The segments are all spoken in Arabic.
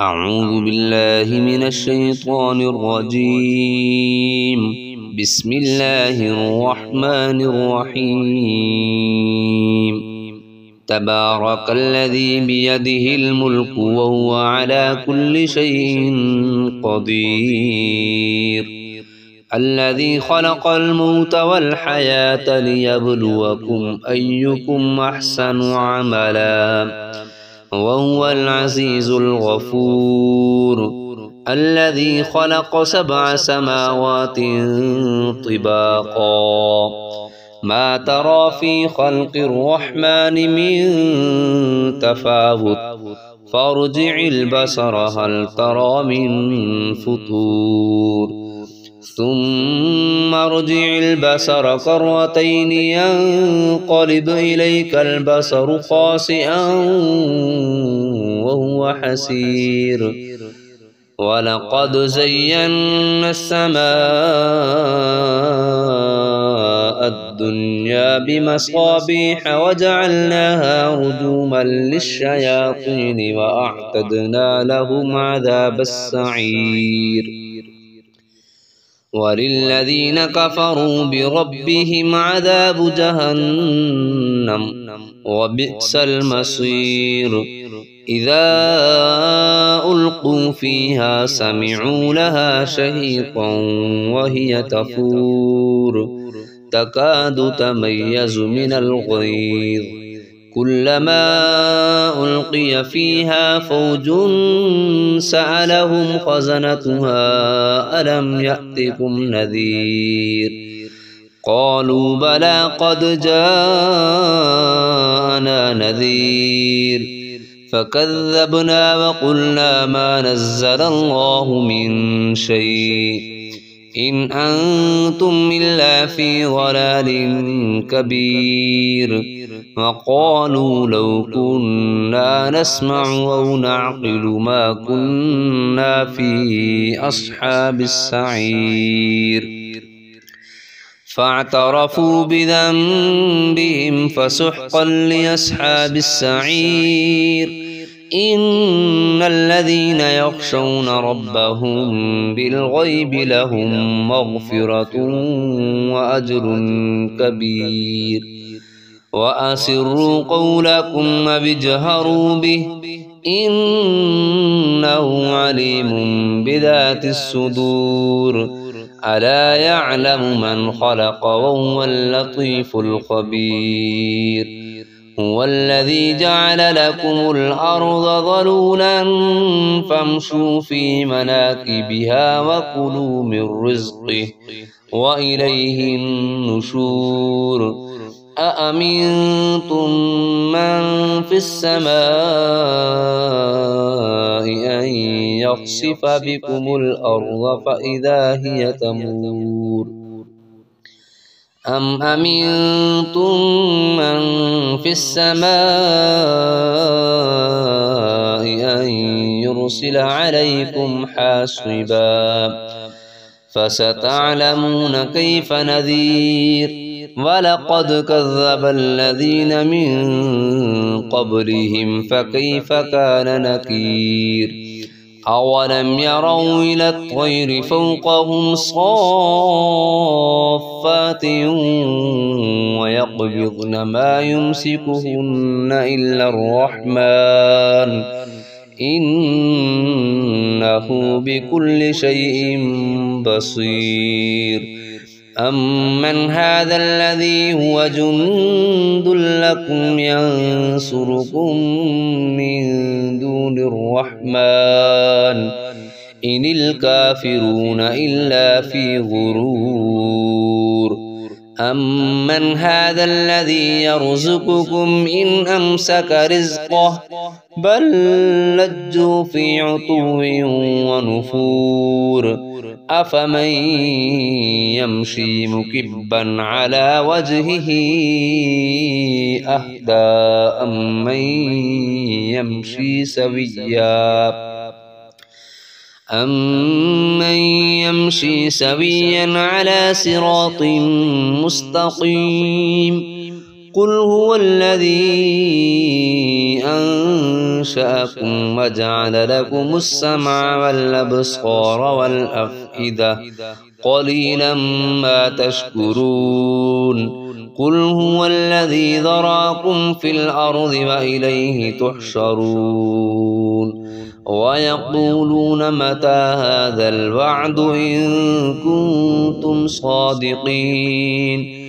أعوذ بالله من الشيطان الرجيم. بسم الله الرحمن الرحيم. تبارك الذي بيده الملك وهو على كل شيء قدير. الذي خلق الموت والحياة ليبلوكم أيكم أحسن عملا وهو العزيز الغفور. الذي خلق 7 سماوات طباقا ما ترى في خلق الرحمن من تفاوت فارجع البصر هل ترى من فطور ثم ارجع البصر كرتين ينقلب إليك البصر خاسئا وهو حسير. ولقد زينا السماء الدنيا بمصابيح وجعلناها رجوما للشياطين وأعتدنا لهم عذاب السعير. وللذين كفروا بربهم عذاب جهنم وبئس المصير. إذا ألقوا فيها سمعوا لها شهيقا وهي تفور تكاد تميز من الغيظ. كلما ألقي فيها فوج سألهم خزنتها ألم يأتكم نذير قالوا بلى قد جاءنا نذير فكذبنا وقلنا ما نزل الله من شيء إن أنتم إلا في ضلال كبير. وقالوا لو كنا نسمع أو نعقل ما كنا في أصحاب السعير. فاعترفوا بذنبهم فسحقا لأصحاب السعير. إن الذين يخشون ربهم بالغيب لهم مغفرة وأجر كبير. وأسروا قولكم واجهروا به إنه عليم بذات الصدور. ألا يعلم من خلق وهو اللطيف الخبير. هو الذي جعل لكم الأرض ذلولا فامشوا في مناكبها وكلوا من رزقه وإليه النشور. أأمنتم من في السماء أن يخسف بكم الأرض فإذا هي تمور أم أمنتم من في السماء أن يرسل عليكم حاصبا فستعلمون كيف نذير. ولقد كذب الذين من قبلهم فكيف كان نكير. أولم يروا إلى الطير فوقهم صافات ويقبضن ما يمسكهن إلا الرحمن إنه بكل شيء بصير. أمن هذا الذي هو جند لكم ينصركم من دون الرحمن إن الكافرون إلا في غرور. أمن هذا الذي يرزقكم إن أمسك رزقه بل لجوا في عتو ونفور. أفمن يمشي مكبا على وجهه أهدى أمن يمشي سويا على صراط مستقيم. قل هو الذي أنشأكم وجعل لكم السمع والأبصار والأفئدة قليلا ما تشكرون قل هو الذي ذراكم في الأرض وإليه تحشرون ويقولون متى هذا الوعد إن كنتم صادقين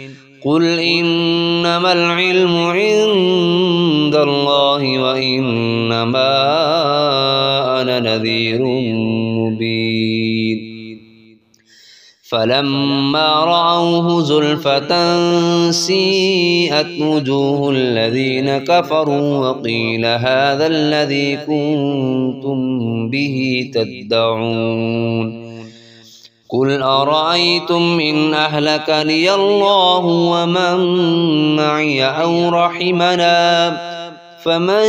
قل إنما العلم عند الله وإنما أنا نذير مبين فلما رأوه زلفة سيئت وجوه الذين كفروا وقيل هذا الذي كنتم به تدعون قل أرأيتم إن أهلكني الله ومن معي أو رحمنا فمن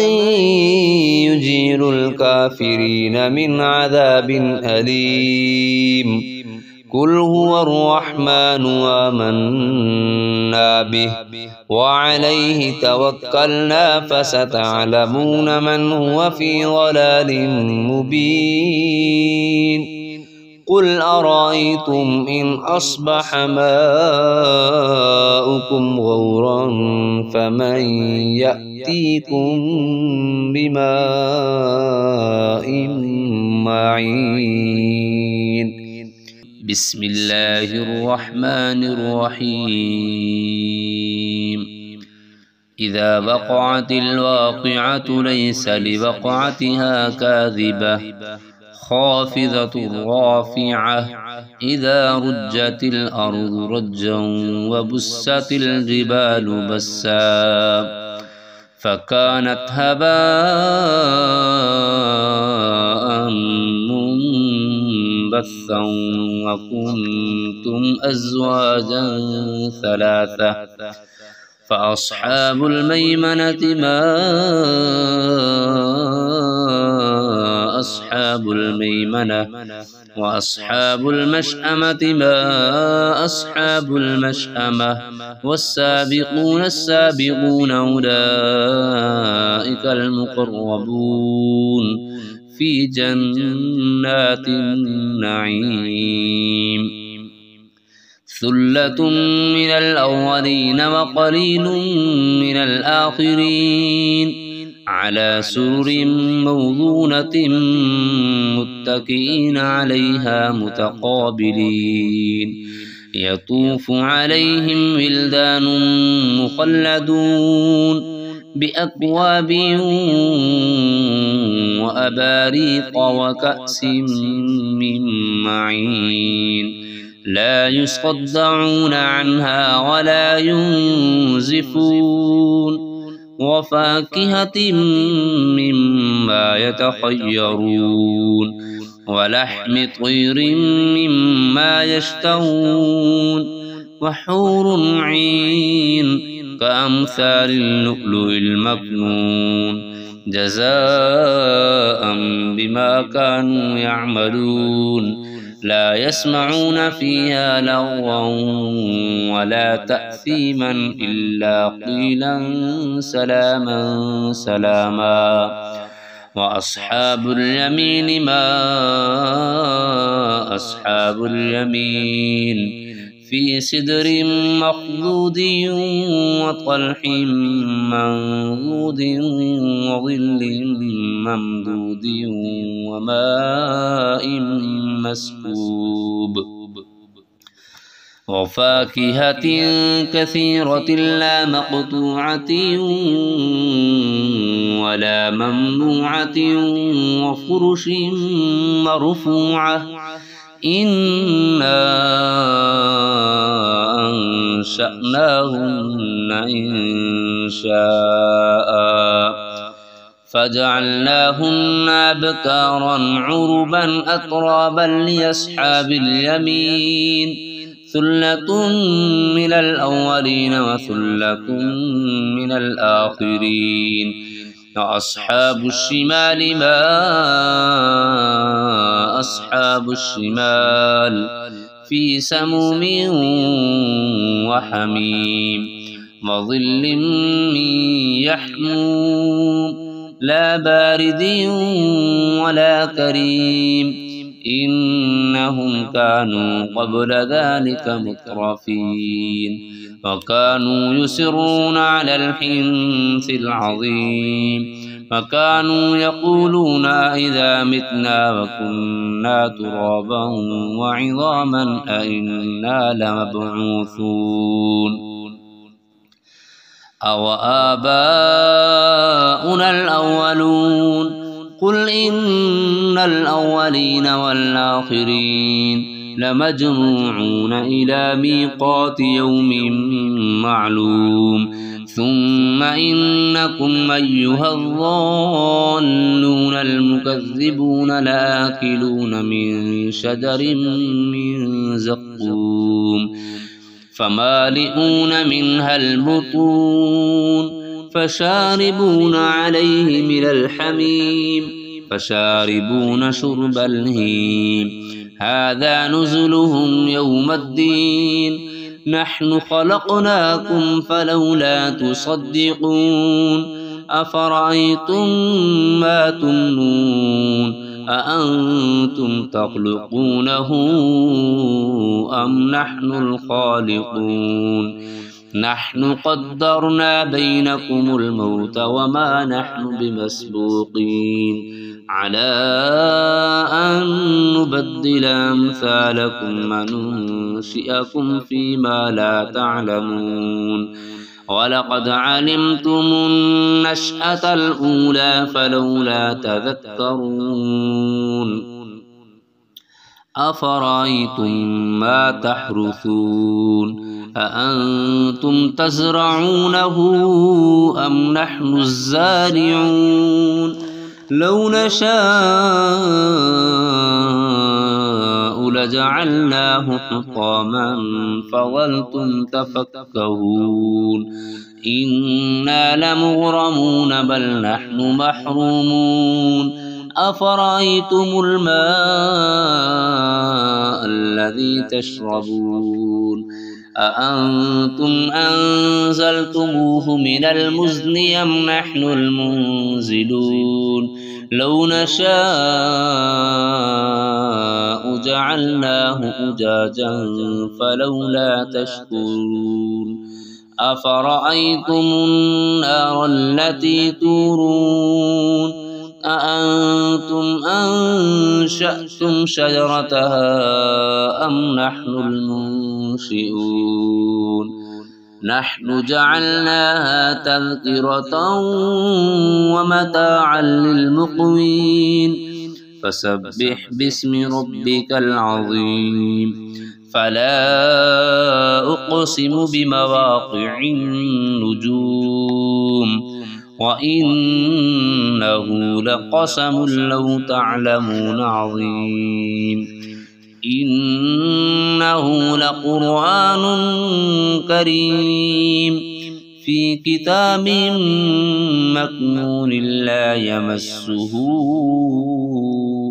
يجير الكافرين من عذاب أليم قل هو الرحمن وآمنا به وعليه توكلنا فستعلمون من هو في ضلال مبين قل أرأيتم إن أصبح ماؤكم غورا فمن يأتيكم بماء معين بسم الله الرحمن الرحيم إذا وقعت الواقعة ليس لوقعتها كاذبة خافضة رافعة إذا رجت الأرض رجا وبست الجبال بسا فكانت هباء منبثا وكنتم أزواجا ثلاثة فأصحاب الميمنة ما أصحاب الميمنة وأصحاب المشأمة ما أصحاب المشأمة والسابقون السابقون أولئك المقربون في جنات النعيم ثلة من الأولين وقليل من الآخرين على سرر موضونة متكئين عليها متقابلين يطوف عليهم ولدان مخلدون بأكواب وأباريق وكأس من معين لا يصدعون عنها ولا ينزفون وفاكهة مما يتخيرون ولحم طير مما يشتهون وحور عين كأمثال اللؤلؤ المكنون جزاء بما كانوا يعملون لا يسمعون فيها لغوا ولا تأثيما إلا قيلا سلاما سلاما وأصحاب اليمين ما أصحاب اليمين في سدر مخضود وطلح منضود وظل ممدود وماء مسكوب وفاكهة كثيرة لا مقطوعة ولا ممنوعة وفرش مرفوعة إنا أنشأناهن إنشاء فجعلناهن أبكارا عربا أترابا لأصحاب اليمين ثلة من الأولين وثلة من الآخرين وأصحاب الشمال ما أصحاب الشمال في سموم وحميم وظل من يحموم لا بارد ولا كريم إنهم كانوا قبل ذلك مترفين وكانوا يصرون على الحنث العظيم وكانوا يقولون إذا متنا وكنا ترابا وعظاما أئنا لمبعوثون أو آباؤنا الأولون قل إن الأولين والآخرين لمجموعون إلى ميقات يوم معلوم ثم إنكم أيها الضالون المكذبون لآكلون من شجر من زقوم فمالئون منها البطون فشاربون عليه من الحميم فشاربون شرب الهيم هذا نزلهم يوم الدين نحن خلقناكم فلولا تصدقون أفرأيتم ما تمنون أأنتم تخلقونه أم نحن الخالقون نحن قدرنا بينكم الموت وما نحن بمسبوقين على أن نبدل أمثالكم وننشئكم فيما لا تعلمون ولقد علمتم النشأة الأولى فلولا تذكرون أفرأيتم ما تحرثون أأنتم تزرعونه أم نحن الزارعون لو نشاء لجعلناه حطاما فظلتم تفكهون إنا لمغرمون بل نحن محرومون أفرأيتم الماء الذي تشربون أأنتم أنزلتموه من المزن أم نحن المنزلون لو نشاء جعلناه أجاجا فلولا تشكرون أفرأيتم النار التي تورون أأنتم أنشأتم شجرتها أم نحن المنشئون نحن جعلناها تذكرة ومتاعا للمقوين فسبح باسم ربك العظيم فلا أقسم بمواقع النجوم وإنه لقسم لو تعلمون عظيم إنه لقرآن كريم في كتاب مكنون لا يمسه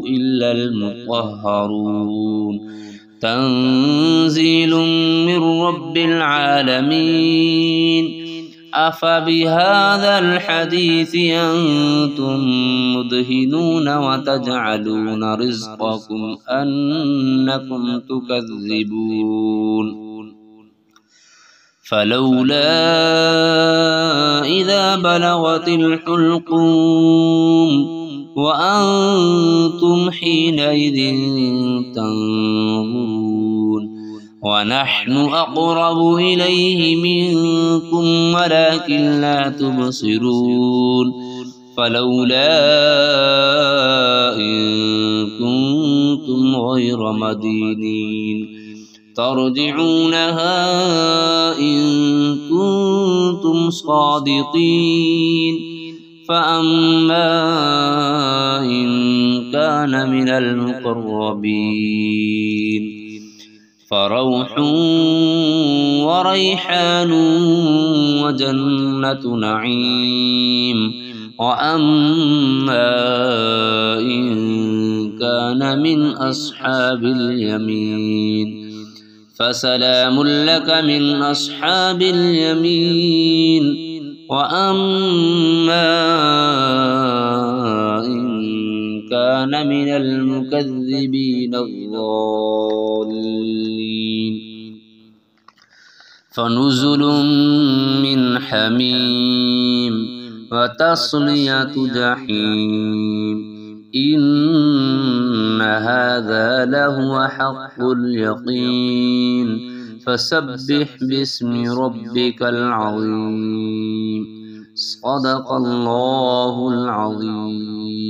إلا المطهرون تنزيل من رب العالمين أفبهذا الحديث أنتم مدهنون وتجعلون رزقكم أنكم تكذبون فلولا إذا بلغت الحلقوم وأنتم حينئذ تنظرون ونحن أقرب إليه منكم ولكن لا تبصرون فلولا إن كنتم غير مدينين ترجعونها إن كنتم صادقين فأما إن كان من المقربين فروح وريحان وجنة نعيم وأما إن كان من أصحاب اليمين فسلام لك من أصحاب اليمين وأما إن كان من المكذبين الضالين فنزل من حميم وتصلية جحيم إن هذا لهو حق اليقين فسبح باسم ربك العظيم صدق الله العظيم.